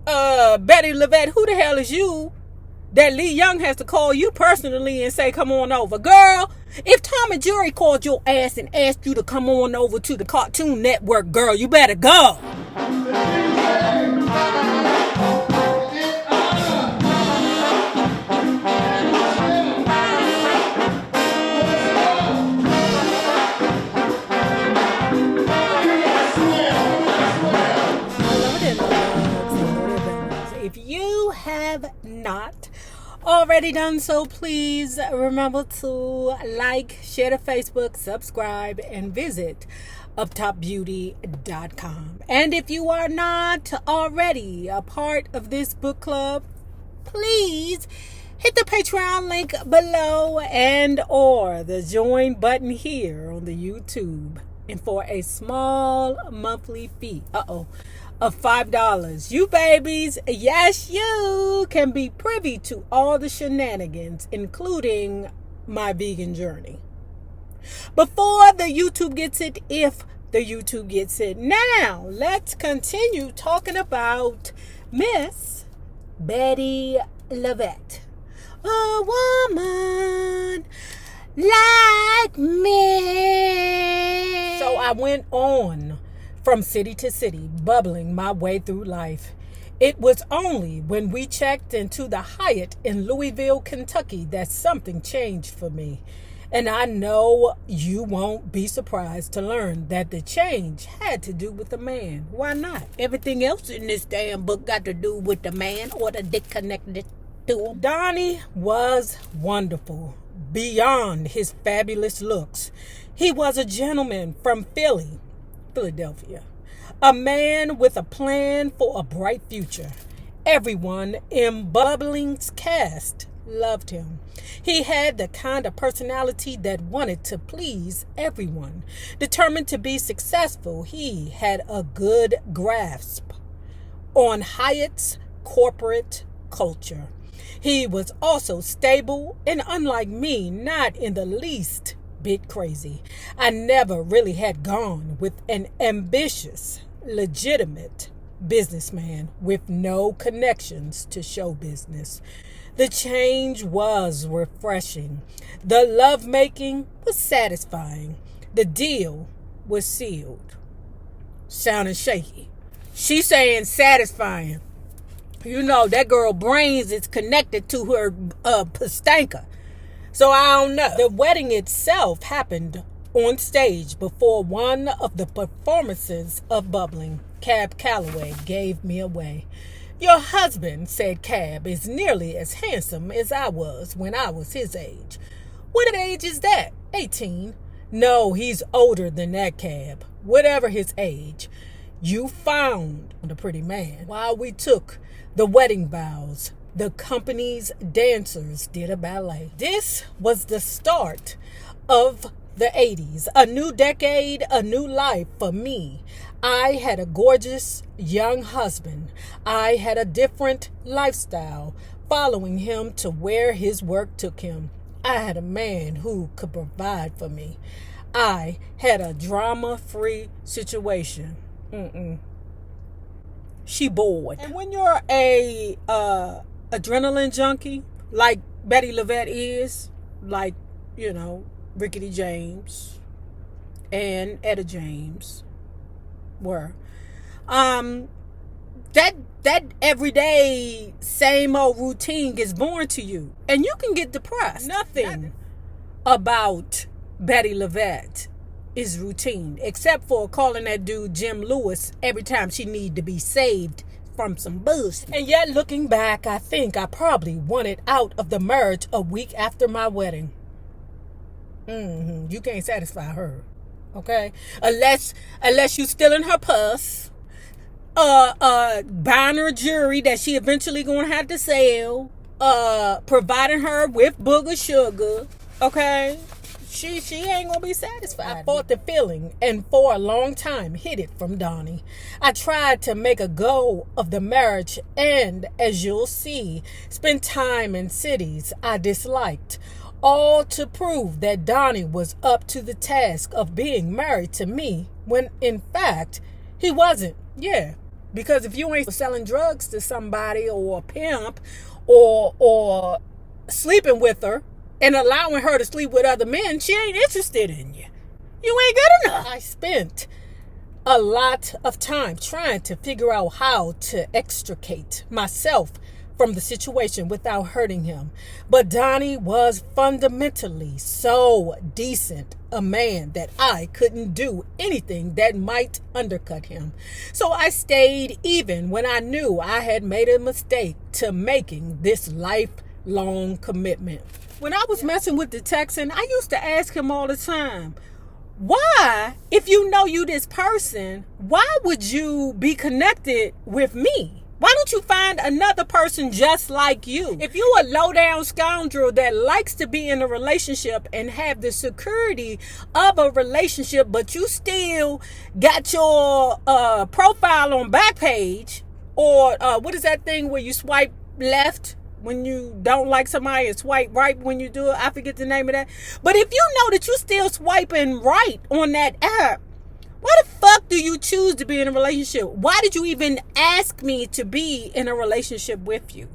Bettye LaVette, who the hell is you that Lee Young has to call you personally and say, come on over? Girl, if Tom and Jerry called your ass and asked you to come on over to the Cartoon Network, girl, you better go. If you have not already done so, please remember to like, share to Facebook, subscribe, and visit uptopbeauty.com. And if you are not already a part of this book club, please hit the Patreon link below and or the join button here on the YouTube. And for a small monthly fee, of $5, you babies, yes, you can be privy to all the shenanigans, including my vegan journey. Before the YouTube gets it, if the YouTube gets it. Now, let's continue talking about Miss Bettye LaVette. A woman like me. So I went on from city to city, bubbling my way through life. It was only when we checked into the Hyatt in Louisville, Kentucky, that something changed for me. And I know you won't be surprised to learn that the change had to do with the man. Why not? Everything else in this damn book got to do with the man or the dick connected to him. Donnie was wonderful, beyond his fabulous looks. He was a gentleman from Philadelphia, a man with a plan for a bright future. Everyone in Bubbling's cast loved him. He had the kind of personality that wanted to please everyone. Determined to be successful, he had a good grasp on Hyatt's corporate culture. He was also stable and, unlike me, not in the least bit crazy. I never really had gone with an ambitious, legitimate businessman with no connections to show business. The change was refreshing. The lovemaking was satisfying. The deal was sealed. Sounding shaky. She's saying satisfying. You know, that girl brains is connected to her pastanka. So I don't know. The wedding itself happened on stage before one of the performances of Bubbling. Cab Calloway gave me away. Your husband, said Cab, is nearly as handsome as I was when I was his age. What age is that? 18. No, he's older than that, Cab. Whatever his age, you found the pretty man. While we took the wedding vows, the company's dancers did a ballet. This was the start of the 80s, a new decade, a new life for me. I had a gorgeous young husband. I had a different lifestyle, following him to where his work took him. I had a man who could provide for me. I had a drama-free situation. She bored. And when you're a adrenaline junkie, like Bettye LaVette is, like, you know, Rickety James and Etta James were, that everyday same old routine gets boring to you, and you can get depressed. Nothing about Bettye LaVette is routine, except for calling that dude Jim Lewis every time she need to be saved from some bullshit. And yet, looking back, I think I probably wanted out of the marriage a week after my wedding. You can't satisfy her, okay? Unless you stealing her purse, buying her jewelry that she eventually gonna have to sell, providing her with booger sugar, okay? She ain't gonna be satisfied. I fought the feeling, and for a long time hid it from Donnie. I tried to make a go of the marriage, and as you'll see, spent time in cities I disliked, all to prove that Donnie was up to the task of being married to me, when in fact he wasn't. Yeah, Because if you ain't selling drugs to somebody or a pimp or sleeping with her and allowing her to sleep with other men, she ain't interested in you. You ain't good enough. I spent a lot of time trying to figure out how to extricate myself from the situation without hurting him. But Donnie was fundamentally so decent a man that I couldn't do anything that might undercut him. So I stayed even when I knew I had made a mistake to making this lifelong commitment. When I was messing with the Texan, I used to ask him all the time, why, if you know you this person, why would you be connected with me? Why don't you find another person just like you? If you a low-down scoundrel that likes to be in a relationship and have the security of a relationship, but you still got your profile on Backpage, or what is that thing where you swipe left when you don't like somebody and swipe right when you do it? I forget the name of that. But if you know that you still swiping right on that app, why the fuck do you choose to be in a relationship? Why did you even ask me to be in a relationship with you?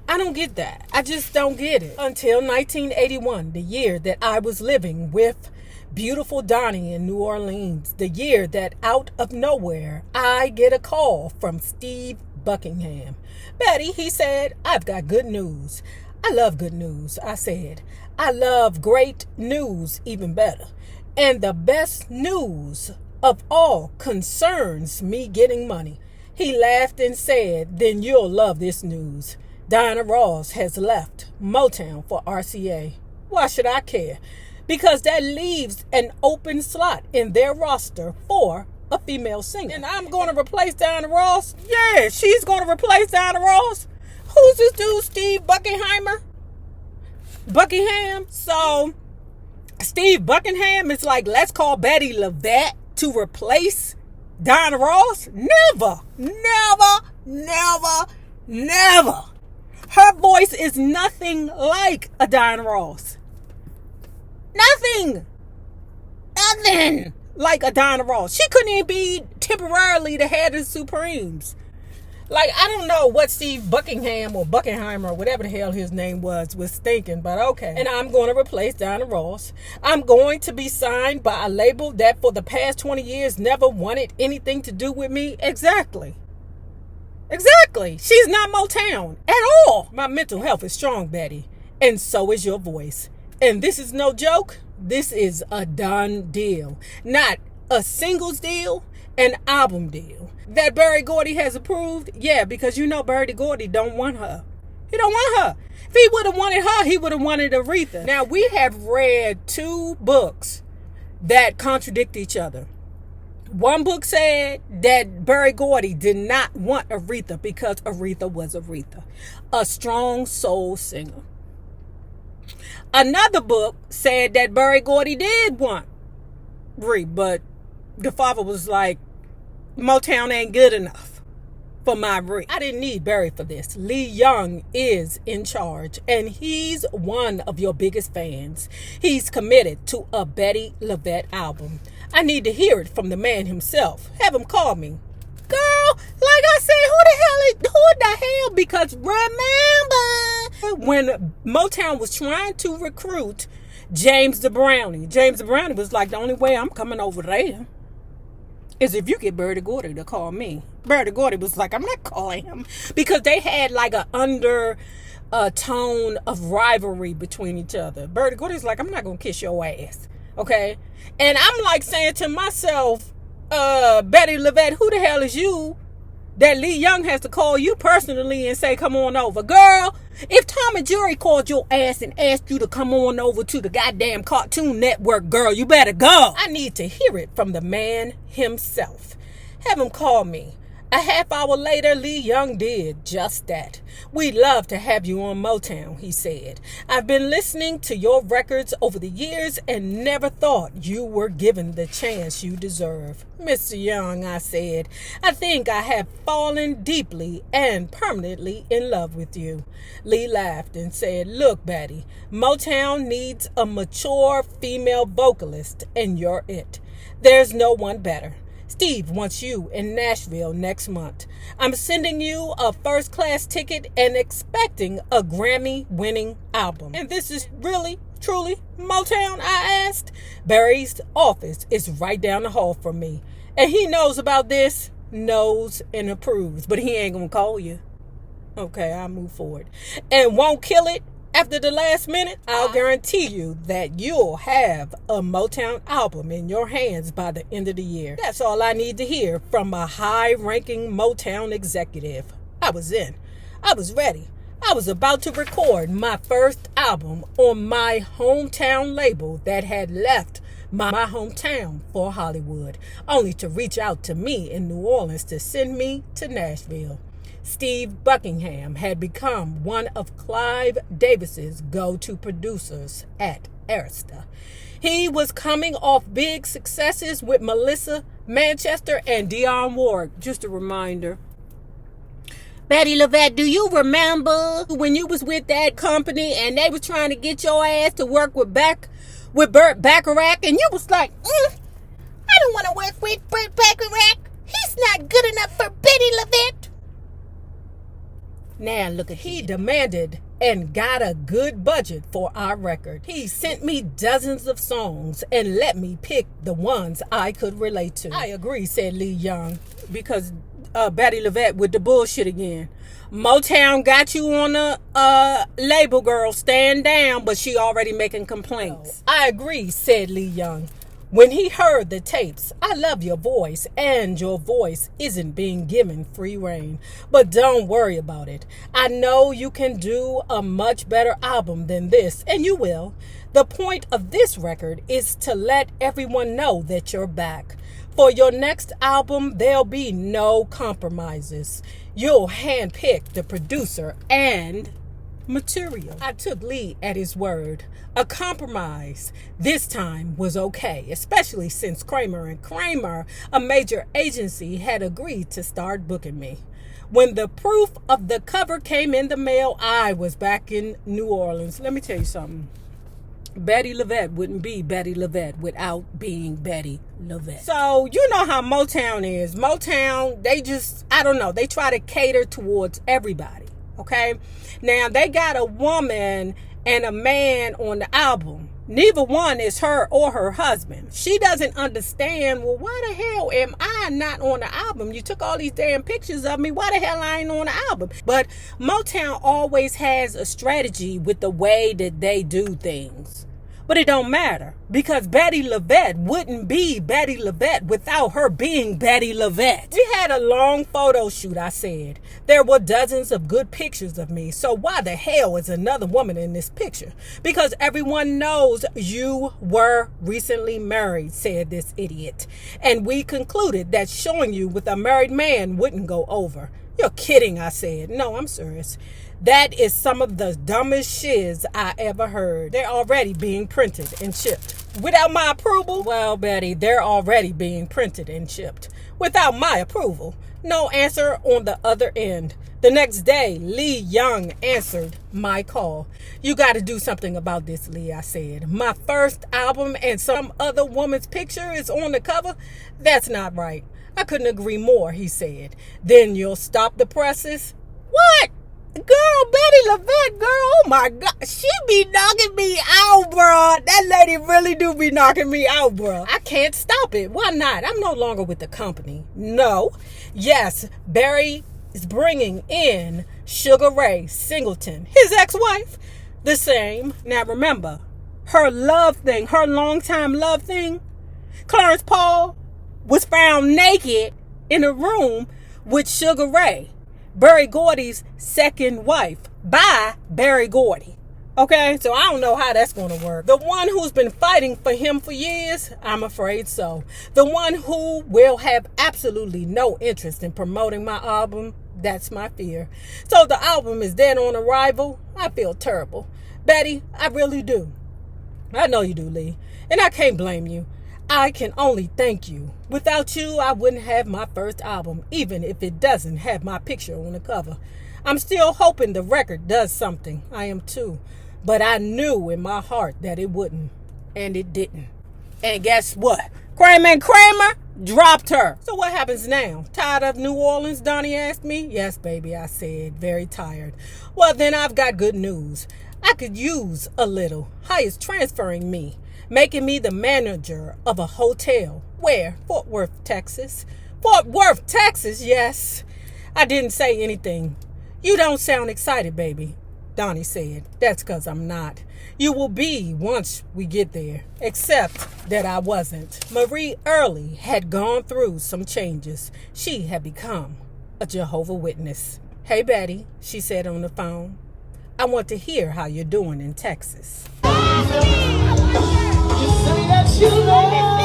I don't get that. I just don't get it. Until 1981, the year that I was living with beautiful Donnie in New Orleans, the year that out of nowhere, I get a call from Steve Buckingham. Bettye, he said, I've got good news. I love good news, I said. I love great news even better. And the best news of all concerns me getting money. He laughed and said, then you'll love this news. Diana Ross has left Motown for RCA. Why should I care? Because that leaves an open slot in their roster for a female singer. And I'm going to replace Diana Ross? Yeah, she's going to replace Diana Ross. Who's this dude, Steve Buckingham? So Steve Buckingham is like, let's call Bettye LaVette to replace Diana Ross? Never. Her voice is nothing like a Diana Ross. Nothing like a Diana Ross. She couldn't even be temporarily the head of the Supremes. Like, I don't know what Steve Buckingham or Buckingheimer or whatever the hell his name was thinking, but okay. And I'm going to replace Diana Ross. I'm going to be signed by a label that for the past 20 years never wanted anything to do with me. Exactly. She's not Motown at all. My mental health is strong, Bettye. And so is your voice. And this is no joke. This is a done deal. Not a singles deal, an album deal. That Berry Gordy has approved? Yeah, because you know Berry Gordy don't want her. He don't want her. If he would have wanted her, he would have wanted Aretha. Now, we have read 2 books that contradict each other. One book said that Berry Gordy did not want Aretha because Aretha was Aretha, a strong soul singer. Another book said that Berry Gordy did want Ree, but the father was like, Motown ain't good enough for my Ree. I didn't need Berry for this. Lee Young is in charge, and he's one of your biggest fans. He's committed to a Bettye LaVette album. I need to hear it from the man himself. Have him call me. Girl, like I said, who the hell? Because remember when Motown was trying to recruit James the Brownie was like, the only way I'm coming over there is if you get Berry Gordy to call me. Berry Gordy was like, I'm not calling him. Because they had like an tone of rivalry between each other. Berry Gordy's like, I'm not going to kiss your ass. Okay? And I'm like saying to myself, Bettye LaVette, who the hell is you that Lee Young has to call you personally and say, come on over? Girl, if Tom and Jerry called your ass and asked you to come on over to the goddamn Cartoon Network, girl, you better go. I need to hear it from the man himself. Have him call me. A half hour later, Lee Young did just that. We'd love to have you on Motown, he said. I've been listening to your records over the years and never thought you were given the chance you deserve. Mr. Young, I said, I think I have fallen deeply and permanently in love with you. Lee laughed and said, look, Bettye, Motown needs a mature female vocalist, and you're it. There's no one better. Steve wants you in Nashville next month. I'm sending you a first-class ticket and expecting a Grammy-winning album. And this is really, truly Motown, I asked. Barry's office is right down the hall from me. And he knows about this, knows and approves, but he ain't gonna call you. Okay, I'll move forward. And won't kill it after the last minute. I'll guarantee you that you'll have a Motown album in your hands by the end of the year. That's all I need to hear from a high-ranking Motown executive. I was in. I was ready. I was about to record my first album on my hometown label that had left my hometown for Hollywood, only to reach out to me in New Orleans to send me to Nashville. Steve Buckingham had become one of Clive Davis's go-to producers at Arista. He was coming off big successes with Melissa Manchester and Dionne Warwick. Just a reminder. Bettye LaVette, do you remember when you was with that company and they was trying to get your ass to work with Burt Bacharach, and you was like, I don't want to work with Burt Bacharach. He's not good enough for Bettye LaVette. Now look at he demanded and got a good budget for our record. He sent me dozens of songs and let me pick the ones I could relate to. I agree, said Lee Young, because Bettye LaVette with the bullshit again. Motown got you on a label, girl. Stand down, but she already making complaints. I agree, said Lee Young. When he heard the tapes, I love your voice, and your voice isn't being given free rein. But don't worry about it. I know you can do a much better album than this, and you will. The point of this record is to let everyone know that you're back. For your next album, there'll be no compromises. You'll handpick the producer and material. I took Lee at his word. A compromise this time was okay, especially since Kramer and Kramer, a major agency, had agreed to start booking me. When the proof of the cover came in the mail, I was back in New Orleans. Let me tell you something. Bettye LaVette wouldn't be Bettye LaVette without being Bettye LaVette. So, you know how Motown is. Motown, they try to cater towards everybody, okay? Now, they got a woman and a man on the album. Neither one is her or her husband. She doesn't understand, well, why the hell am I not on the album? You took all these damn pictures of me. Why the hell I ain't on the album? But Motown always has a strategy with the way that they do things. But it don't matter, because Bettye LaVette wouldn't be Bettye LaVette without her being Bettye LaVette. We had a long photo shoot, I said. There were dozens of good pictures of me, so why the hell is another woman in this picture? Because everyone knows you were recently married, said this idiot. And we concluded that showing you with a married man wouldn't go over. You're kidding, I said. No, I'm serious. That is some of the dumbest shiz I ever heard. They're already being printed and shipped. Without my approval? Well, Bettye, they're already being printed and shipped. Without my approval. No answer on the other end. The next day, Lee Young answered my call. You got to do something about this, Lee, I said. My first album and some other woman's picture is on the cover? That's not right. I couldn't agree more, he said. Then you'll stop the presses? What? Girl, Bettye LaVette, girl, oh my God. She be knocking me out, bro. That lady really do be knocking me out, bro. I can't stop it. Why not? I'm no longer with the company. No. Yes, Barry is bringing in Sugar Ray Singleton, his ex-wife. The same. Now remember, her love thing, her longtime love thing, Clarence Paul was found naked in a room with Sugar Ray, Berry Gordy's second wife, by Berry Gordy. Okay, so I don't know how that's going to work. The one who's been fighting for him for years, I'm afraid so. The one who will have absolutely no interest in promoting my album, that's my fear. So the album is dead on arrival. I feel terrible. Bettye, I really do. I know you do, Lee. And I can't blame you. I can only thank you. Without you, I wouldn't have my first album, even if it doesn't have my picture on the cover. I'm still hoping the record does something. I am too. But I knew in my heart that it wouldn't. And it didn't. And guess what? Kramer and Kramer, Dropped her. So what happens now? Tired of New Orleans, Donnie asked me. Yes, baby, I said, very tired. Well, then I've got good news. I could use a little. Hiyatt's transferring me, making me the manager of a hotel. Where? Fort Worth, Texas. Fort Worth, Texas, yes. I didn't say anything. You don't sound excited, baby, Donnie said. That's because I'm not. You will be once we get there. Except that I wasn't. Marie Early had gone through some changes. She had become a Jehovah's Witness. Hey, Bettye, she said on the phone. I want to hear how you're doing in Texas. You say that you love